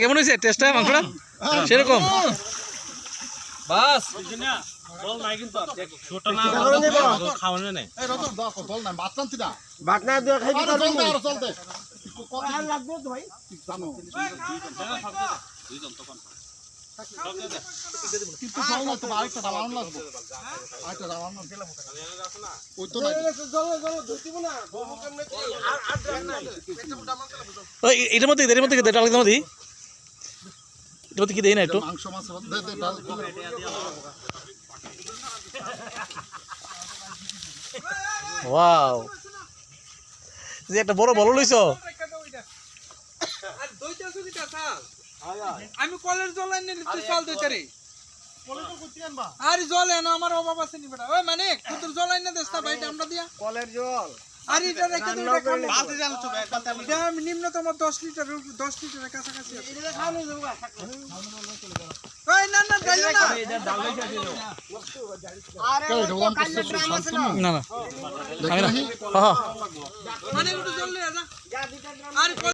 কেমন হয়েছে টেস্টটা মাংসটা সেরকম বাস বল নাই কিন্তু ছোট না খাওয়ানো নাই এই রতন দাও বল না মাছ টানতি না বাটনা দিয়ে খাইতে পারবি আর চলতে কত লাগবে তো ভাই জানো দুইজন তখন কিন্তু জল না তো আরেকটা দাওয়ান লাগবে আরেকটা দাওয়ান না গেলাম ওই তো না জল ধরতিব না বমু কেমনে আর নাই পেটে মোটা মাছ ওই এর মধ্যে ডাল একদম দি এর মধ্যে কি দেই না একটু মাংস মাছ দে ডাল ওয়াও যে একটা বড় বল লইছো আর দইটা সুবিধা চাল আমি কলের জল এনে নিতে চাল দইটা রে কলের জল কইতে আনবা আরে জল এনে আমার অভাব আছে নি বেটা ওই মানে তোর জল এনে দেস না ভাইটা আমরা দিয়া কলের জল আরে এটা রেখে দে এটা খালি বালতি জানো তো এটা আমি নিম্নতম 10 লিটারের কাছাকাছি আছে এটা খাওয়ানো যাবো ওই না যাইও না এটা ডাল লইছা দিল আরে কালে ড্রাম আছে না আমি না হ্যাঁ মানে একটু জল লয়ে যা আরে